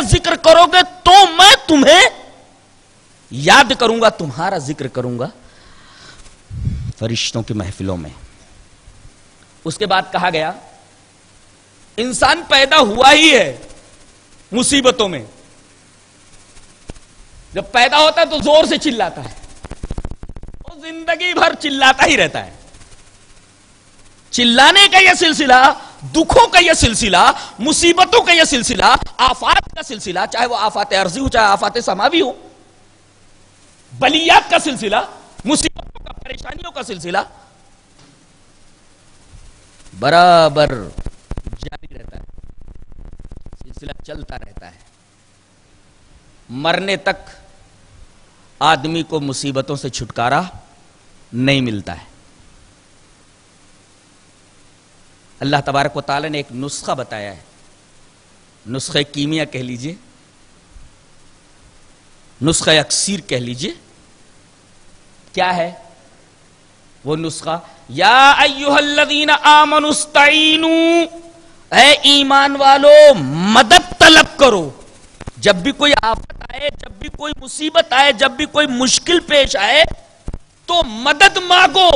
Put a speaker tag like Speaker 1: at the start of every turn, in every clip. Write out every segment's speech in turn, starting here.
Speaker 1: ذکر کرو گے تو میں تمہیں یاد کروں گا, تمہارا ذکر کروں گا فرشتوں کی محفلوں میں. اس کے بعد کہا گیا انسان پیدا ہوا ہی ہے مصیبتوں میں. جب پیدا ہوتا ہے تو زور سے چلاتا ہے, اور زندگی بھر چلاتا ہی رہتا ہے. چلانے کا یہ سلسلہ, دکھوں کا یہ سلسلہ, مصیبتوں کا یہ سلسلہ, آفات کا سلسلہ, چاہے وہ آفات ارضی ہو چاہے آفات سماوی ہو, بلیات کا سلسلہ, مصیبتوں کا, پریشانیوں کا سلسلہ برابر جاری رہتا ہے, سلسلہ چلتا رہتا ہے. مرنے تک آدمی کو مصیبتوں سے چھٹکارا نہیں ملتا ہے. اللہ تبارک و تعالی نے ایک نسخہ بتایا ہے, نسخہ کیمیا کہہ لیجئے, نسخہ اکسیر کہہ لیجئے. کیا ہے وہ نسخہ؟ یا ایھا الذین آمنوا استعینوا, اے ایمان والو مدد طلب کرو. جب بھی کوئی آفت آئے, جب بھی کوئی مصیبت آئے, جب بھی کوئی مشکل پیش آئے تو مدد مانگو.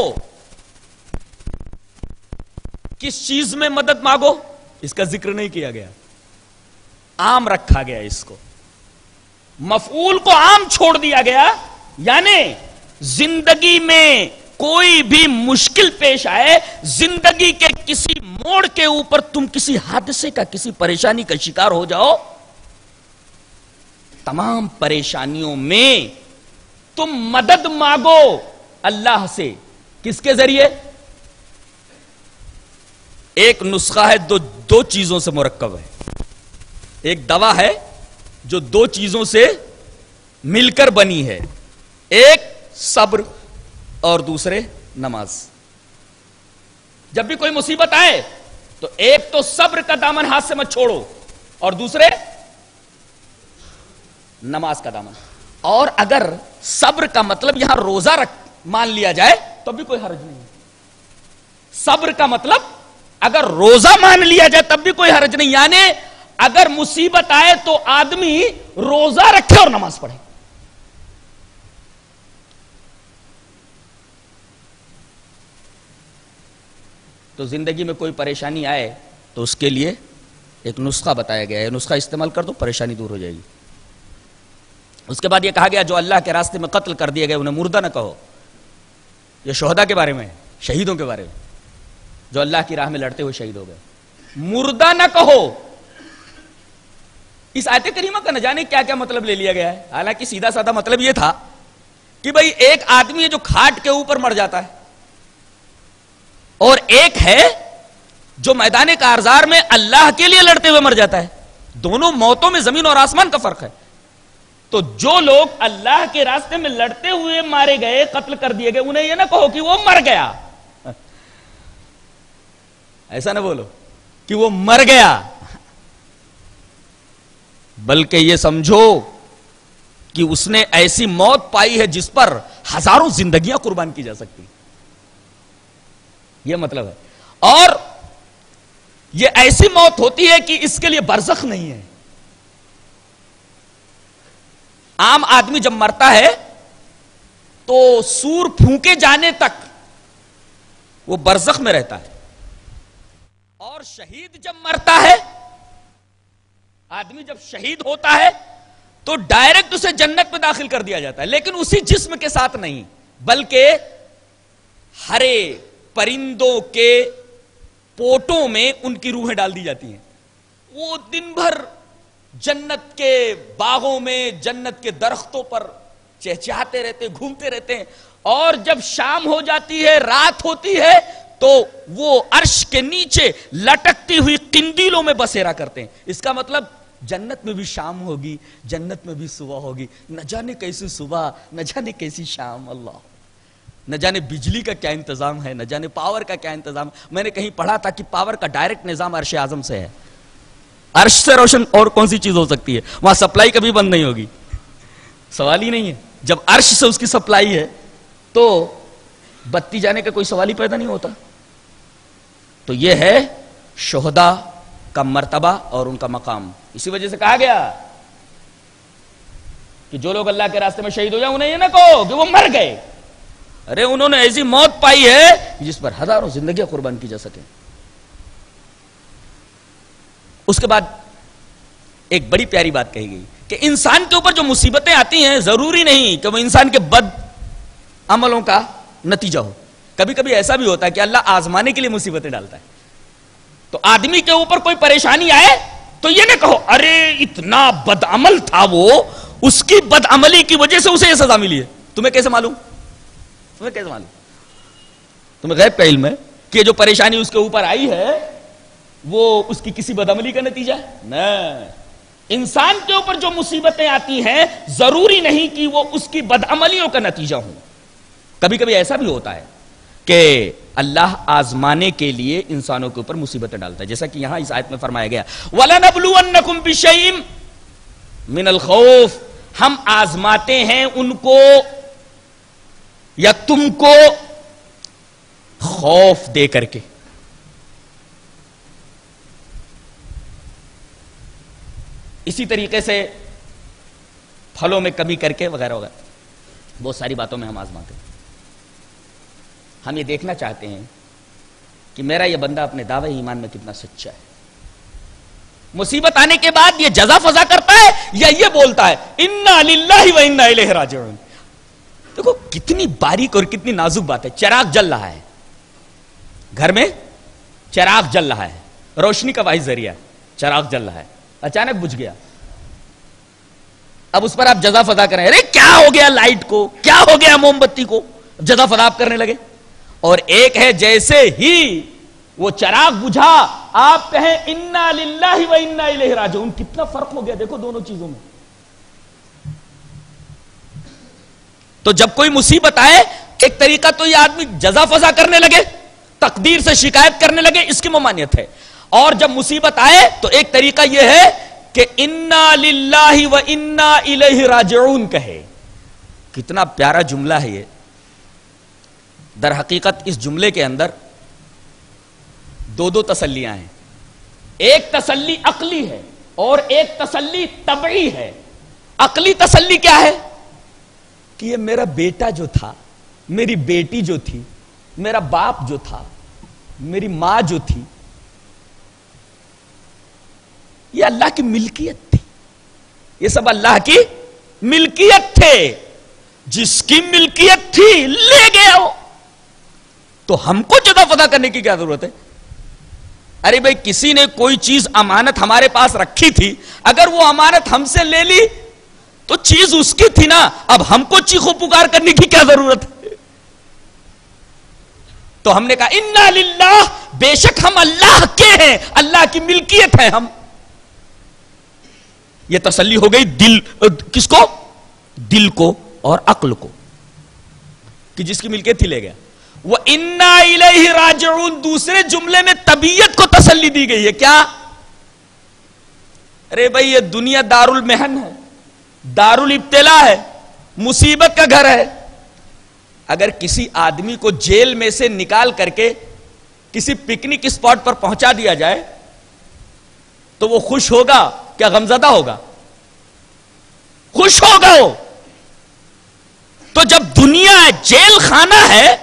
Speaker 1: کس چیز میں مدد مانگو اس کا ذکر نہیں کیا گیا, عام رکھا گیا اس کو, مفعول کو عام چھوڑ دیا گیا. یعنی زندگی میں کوئی بھی مشکل پیش آئے, زندگی کے کسی موڑ کے اوپر تم کسی حادثے کا, کسی پریشانی کا شکار ہو جاؤ, تمام پریشانیوں میں تم مدد مانگو اللہ سے. کس کے ذریعے؟ ایک نسخہ ہے دو چیزوں سے مرکب ہے. ایک دوا ہے جو دو چیزوں سے مل کر بنی ہے, ایک صبر اور دوسرے نماز. جب بھی کوئی مصیبت آئے تو ایک تو صبر کا دامن ہاتھ سے مت چھوڑو, اور دوسرے نماز کا دامن. اور اگر صبر کا مطلب یہاں روزہ مان لیا جائے تو بھی کوئی حرج نہیں. صبر کا مطلب اگر روزہ مان لیا جائے تب بھی کوئی حرج نہیں. یعنی اگر مصیبت آئے تو آدمی روزہ رکھے اور نماز پڑھے. تو زندگی میں کوئی پریشانی آئے تو اس کے لیے ایک نسخہ بتایا گیا ہے, نسخہ استعمال کر دو, پریشانی دور ہو جائے گی. اس کے بعد یہ کہا گیا جو اللہ کے راستے میں قتل کر دیے گئے انہیں مردہ نہ کہو. یہ شہداء کے بارے میں, شہیدوں کے بارے میں, جو اللہ کی راہ میں لڑتے ہوئے شہید ہو گئے, مردہ نہ کہو. اس آیت کریمہ کا نہ جانے کیا کیا مطلب لے لیا گیا ہے. حالانکہ سیدھا سادہ مطلب یہ تھا کہ بھئی ایک آدمی ہے جو کھاٹ کے اوپر مر جاتا ہے, اور ایک ہے جو میدان کارزار میں اللہ کے لیے لڑتے ہوئے مر جاتا ہے. دونوں موتوں میں زمین اور آسمان کا فرق ہے. تو جو لوگ اللہ کے راستے میں لڑتے ہوئے مارے گئے, قتل کر دیے گئے, انہیں یہ نہ کہو کہ وہ مر گیا, ایسا نہ بولو کہ وہ مر گیا, بلکہ یہ سمجھو کہ اس نے ایسی موت پائی ہے جس پر ہزاروں زندگیاں قربان کی جا سکتی. یہ مطلب ہے. اور یہ ایسی موت ہوتی ہے کہ اس کے لیے برزخ نہیں ہے. عام آدمی جب مرتا ہے تو سور پھونکے جانے تک وہ برزخ میں رہتا ہے, اور شہید جب مرتا ہے, آدمی جب شہید ہوتا ہے تو ڈائریکٹ اسے جنت میں داخل کر دیا جاتا ہے, لیکن اسی جسم کے ساتھ نہیں, بلکہ ہرے پرندوں کے پوٹوں میں ان کی روحیں ڈال دی جاتی ہیں. وہ دن بھر جنت کے باغوں میں, جنت کے درختوں پر چہچہاتے رہتے, گھومتے رہتے ہیں, اور جب شام ہو جاتی ہے, رات ہوتی ہے, تو وہ عرش کے نیچے لٹکتی ہوئی قندیلوں میں بسیرا کرتے ہیں. اس کا مطلب جنت میں بھی شام ہوگی, جنت میں بھی صبح ہوگی, نہ جانے کیسی صبح, نہ جانے کیسی شام, اللہ نہ جانے بجلی کا کیا انتظام ہے, نہ جانے پاور کا کیا انتظام. میں نے کہیں پڑھا تھا کہ پاور کا ڈائریکٹ نظام عرش اعظم سے ہے. عرش سے روشن اور کون سی چیز ہو سکتی ہے؟ وہاں سپلائی کبھی بند نہیں ہوگی, سوال ہی نہیں ہے. جب عرش سے اس کی سپلائی ہے تو بتی جانے کا کوئی سوال ہی پیدا نہیں ہوتا. تو یہ ہے شہداء کا مرتبہ اور ان کا مقام. اسی وجہ سے کہا گیا کہ جو لوگ اللہ کے راستے میں شہید ہو جائیں انہیں یہ نہ کہو کہ وہ مر گئے، ارے انہوں نے ایسی موت پائی ہے جس پر ہزاروں زندگیاں قربان کی جا سکیں۔ اس کے بعد ایک بڑی پیاری بات کہی گئی کہ انسان کے اوپر جو مصیبتیں آتی ہیں ضروری نہیں کہ وہ انسان کے بد عملوں کا نتیجہ ہو، کبھی کبھی ایسا بھی ہوتا ہے کہ اللہ آزمانے کے لیے مصیبتیں ڈالتا ہے۔ تو آدمی کے اوپر کوئی پریشانی آئے تو یہ نہ کہو ارے اتنا بد عمل تھا وہ، اس کی بد عملی کی وجہ سے اسے یہ سزا ملی ہے۔ تمہیں کیسے معلوم؟ تمہیں کیسے معلوم؟ تمہیں غیب کا علم ہے کہ جو پریشانی اس کے اوپر آئی ہے وہ اس کی کسی بد عملی کا نتیجہ ہے؟ نہیں، انسان کے اوپر جو مصیبتیں آتی ہیں ضروری نہیں کہ وہ اس کی بد عملیوں کا نتیجہ ہوں۔ کبھی کبھی ایسا بھی ہوتا ہے کہ اللہ آزمانے کے لیے انسانوں کے اوپر مصیبتیں ڈالتا ہے، جیسا کہ یہاں اس آیت میں فرمایا گیا وَلَنَبْلُوَنَّكُمْ بِشَيْءٍ مِّنَ الْخَوْفِ، ہم آزماتے ہیں ان کو یا تم کو خوف دے کر کے۔ اسی طریقے سے پھلوں میں کمی کر کے وغیرہ وغیرہ بہت ساری باتوں میں ہم آزماتے ہیں۔ ہم یہ دیکھنا چاہتے ہیں کہ میرا یہ بندہ اپنے دعوے ایمان میں کتنا سچا ہے۔ مصیبت آنے کے بعد یہ جزا فضا کرتا ہے یا یہ بولتا ہے انا للہ و انا الیہ راجعون۔ دیکھو کتنی باریک اور کتنی نازک بات ہے۔ چراغ جل رہا ہے، گھر میں چراغ جل رہا ہے، روشنی کا واحد ذریعہ ہے، چراغ جل رہا ہے، اچانک بجھ گیا۔ اب اس پر آپ جزا فضا کریں، ارے کیا ہو گیا لائٹ کو، کیا ہو گیا موم بتی کو، جزا فضا آپ کرنے لگے۔ اور ایک ہے جیسے ہی وہ چراغ بجھا آپ کہیں انا للہ و انا الیہ راجعون۔ کتنا فرق ہو گیا دیکھو دونوں چیزوں میں۔ تو جب کوئی مصیبت آئے ایک طریقہ تو یہ آدمی جزا فضا کرنے لگے، تقدیر سے شکایت کرنے لگے، اس کی ممانعت ہے۔ اور جب مصیبت آئے تو ایک طریقہ یہ ہے کہ انا للہ و انا الیہ راجعون کہے۔ کتنا پیارا جملہ ہے یہ۔ در حقیقت اس جملے کے اندر دو تسلیاں ہیں، ایک تسلی عقلی ہے اور ایک تسلی طبعی ہے۔ عقلی تسلی کیا ہے کہ یہ میرا بیٹا جو تھا، میری بیٹی جو تھی، میرا باپ جو تھا، میری ماں جو تھی، یہ اللہ کی ملکیت تھی، یہ سب اللہ کی ملکیت تھے، جس کی ملکیت تھی لے گیا ہو، تو ہم کو جزا فضا کرنے کی کیا ضرورت ہے؟ ارے بھائی کسی نے کوئی چیز امانت ہمارے پاس رکھی تھی، اگر وہ امانت ہم سے لے لی تو چیز اس کی تھی نا، اب ہم کو چیخو پکار کرنے کی کیا ضرورت ہے؟ تو ہم نے کہا انا للہ، بے شک ہم اللہ کے ہیں، اللہ کی ملکیت ہے ہم۔ یہ تسلی ہو گئی دل، کس کو؟ دل کو اور عقل کو، کہ جس کی ملکیت تھی لے گیا۔ وَإِنَّا إِلَيْهِ رَاجِعُونَ، دوسرے جملے میں طبیعت کو تسلی دی گئی ہے۔ کیا؟ ارے بھائی یہ دنیا دار المحن ہے، دار الابتلاء ہے، مصیبت کا گھر ہے۔ اگر کسی آدمی کو جیل میں سے نکال کر کے کسی پکنک اسپاٹ پر پہنچا دیا جائے تو وہ خوش ہوگا کیا غمزدہ ہوگا؟ خوش ہوگا وہ۔ تو جب دنیا جیل خانہ ہے،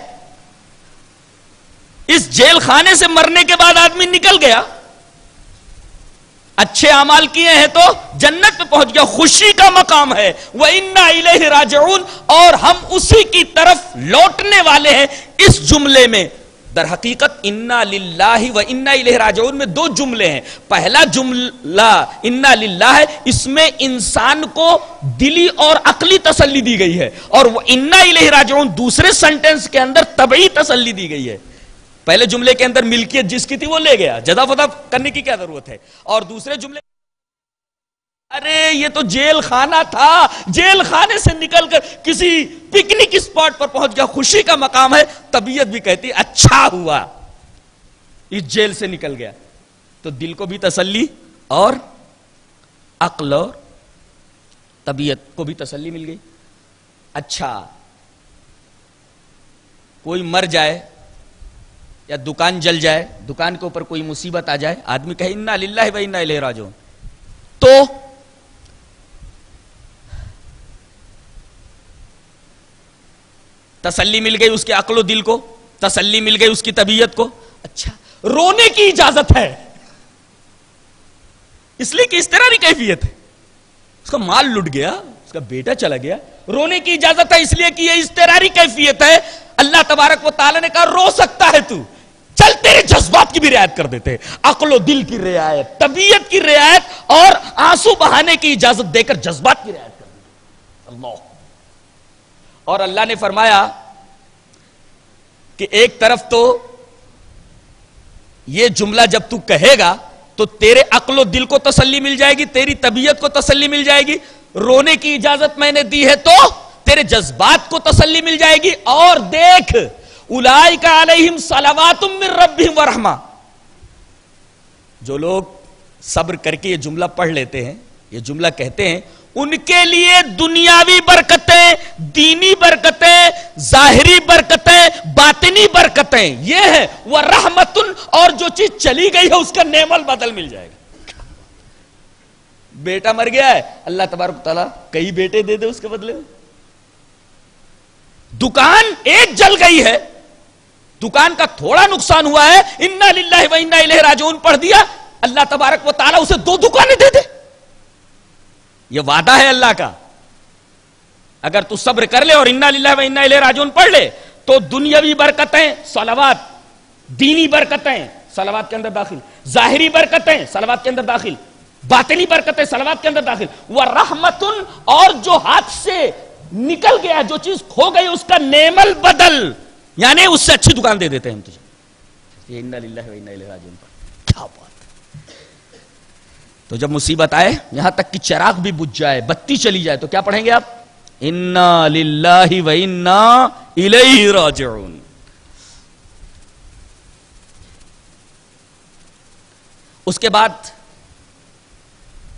Speaker 1: اس جیل خانے سے مرنے کے بعد آدمی نکل گیا، اچھے اعمال کیے ہیں تو جنت پہ پہنچ گیا، خوشی کا مقام ہے۔ وَإِنَّا إِلَيْهِ رَاجِعُونَ، اور ہم اسی کی طرف لوٹنے والے ہیں۔ اس جملے میں در حقیقت انا للہ و انا الیہ راجعون میں دو جملے ہیں۔ پہلا جملہ انا للہ ہے، اس میں انسان کو دلی اور عقلی تسلی دی گئی ہے، اور وہ انا الیہ راجعون دوسرے سنٹنس کے اندر طبعی تسلی دی گئی ہے۔ پہلے جملے کے اندر ملکیت جس کی تھی وہ لے گیا، جزا فضا کرنے کی کیا ضرورت ہے؟ اور دوسرے جملے ارے یہ تو جیل خانہ تھا، جیل خانے سے نکل کر کسی پکنک اسپاٹ پر پہنچ گیا، خوشی کا مقام ہے۔ طبیعت بھی کہتی اچھا ہوا اس جیل سے نکل گیا، تو دل کو بھی تسلی اور عقل اور طبیعت کو بھی تسلی مل گئی۔ اچھا کوئی مر جائے یا دکان جل جائے، دکان کے اوپر کوئی مصیبت آ جائے، آدمی کہے انا للہ و انا الیہ راجعون، تو تسلی مل گئی اس کے عقل و دل کو، تسلی مل گئی اس کی طبیعت کو. اچھا رونے کی اجازت ہے اس لیے کہ اس طرح کی کیفیت ہے، اس کا مال لٹ گیا، اس کا بیٹا چلا گیا. رونے کی اجازت ہے اس لیے کہ یہ اضطراری کیفیت ہے. اللہ تبارک و تعالی نے کہا رو سکتا ہے تو، چل تیرے جذبات کی بھی رعایت کر دیتے، عقل و دل کی رعایت، طبیعت کی رعایت اور آنسو بہانے کی اجازت دے کر جذبات کی رعایت کر دیتے. اللہ. اور اللہ نے فرمایا کہ ایک طرف تو یہ جملہ جب تو کہے گا تو تیرے عقل و دل کو تسلی مل جائے گی، تیری طبیعت کو تسلی مل جائے گی. رونے کی اجازت میں نے دی ہے تو تیرے جذبات کو تسلی مل جائے گی. اور دیکھ اولئک علیہم صلوات من ربہم ورحمہ، جو لوگ صبر کر کے یہ جملہ پڑھ لیتے ہیں، یہ جملہ کہتے ہیں، ان کے لیے دنیاوی برکتیں، دینی برکتیں، ظاہری برکتیں، باطنی برکتیں یہ ہے. ورحمۃ، اور جو چیز چلی گئی ہے اس کا نعم البدل مل جائے گا. بیٹا مر گیا ہے، اللہ تبارک تعالیٰ کئی بیٹے دے دے اس کے بدلے میں. دکان ایک جل گئی ہے، دکان کا تھوڑا نقصان ہوا ہے، انا للہ و انا الیہ راجعون پڑھ دیا، اللہ تبارک و تعالیٰ اسے 2 دکانیں دے دے. یہ وعدہ ہے اللہ کا. اگر تو صبر کر لے اور انا للہ و انا الیہ راجعون پڑھ لے تو دنیاوی برکتیں، صلوات، دینی برکتیں صلوات کے اندر داخل، ظاہری برکتیں صلوات کے اندر داخل، باطنی برکتیں صلوات کے اندر داخل. ورحمۃ، اور جو ہاتھ سے نکل گیا، جو چیز کھو گئی اس کا نعم البدل، یعنی اس سے اچھی دکان دے دیتے ہیں ہم تجھے. یہ انا للہ و انا الیہ راجعون پڑھ. کیا بات. تو جب مصیبت آئے، یہاں تک کہ چراغ بھی بجھ جائے، بتی چلی جائے، تو کیا پڑھیں گے آپ؟ انا للہ و انا الیہ راجعون. اس کے بعد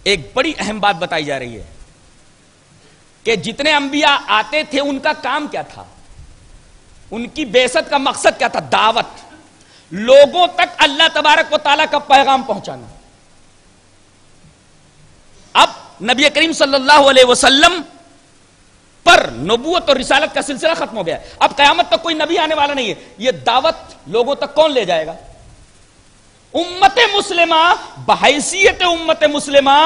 Speaker 1: ایک بڑی اہم بات بتائی جا رہی ہے کہ جتنے انبیاء آتے تھے ان کا کام کیا تھا، ان کی بعثت کا مقصد کیا تھا؟ دعوت، لوگوں تک اللہ تبارک و تعالیٰ کا پیغام پہنچانا. اب نبی کریم صلی اللہ علیہ وسلم پر نبوت اور رسالت کا سلسلہ ختم ہو گیا. اب قیامت تک کوئی نبی آنے والا نہیں ہے. یہ دعوت لوگوں تک کون لے جائے گا؟ امت مسلمہ بحیثیت امت مسلمہ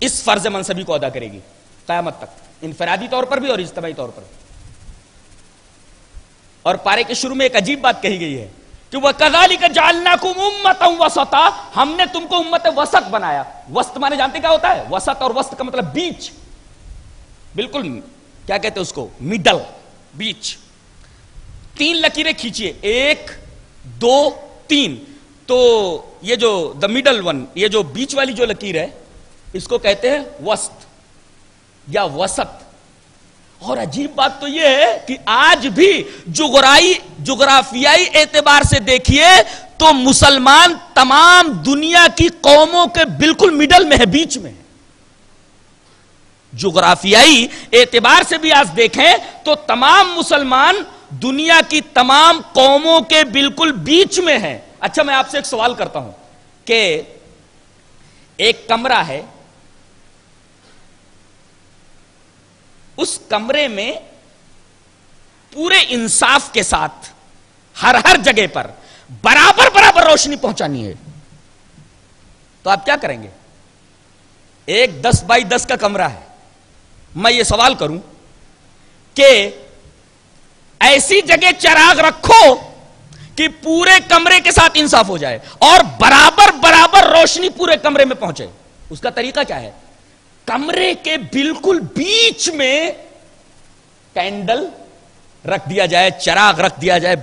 Speaker 1: اس فرض منصبی کو ادا کرے گی قیامت تک، انفرادی طور پر بھی اور اجتماعی طور پر. اور پارے کے شروع میں ایک عجیب بات کہی گئی ہے کہ وَكَذَلِكَ جَعَلْنَاكُمْ أُمَّةً وَسَطًا، ہم نے تم کو امت وسط بنایا. وسط مانے جانتے کیا ہوتا ہے؟ وسط اور وسط کا مطلب بیچ، بالکل کیا کہتے ہیں اس کو؟ مڈل، بیچ. 3 لکیریں کھینچیے، 1 2 3، تو یہ جو دا مڈل ون، یہ جو بیچ والی جو لکیر ہے اس کو کہتے ہیں وسط یا وسط. اور عجیب بات تو یہ ہے کہ آج بھی جغرافیائی اعتبار سے دیکھیے تو مسلمان تمام دنیا کی قوموں کے بالکل مڈل میں ہے، بیچ میں ہے. جغرافیائی اعتبار سے بھی آج دیکھیں تو تمام مسلمان دنیا کی تمام قوموں کے بالکل بیچ میں ہیں. اچھا میں آپ سے ایک سوال کرتا ہوں کہ ایک کمرہ ہے، اس کمرے میں پورے انصاف کے ساتھ ہر جگہ پر برابر روشنی پہنچانی ہے، تو آپ کیا کریں گے؟ ایک 10 بائی 10 کا کمرہ ہے. میں یہ سوال کروں کہ ایسی جگہ چراغ رکھو کہ پورے کمرے کے ساتھ انصاف ہو جائے اور برابر روشنی پورے کمرے میں پہنچے. اس کا طریقہ کیا ہے؟ کمرے کے بالکل بیچ میں کینڈل رکھ دیا جائے، چراغ رکھ دیا جائے.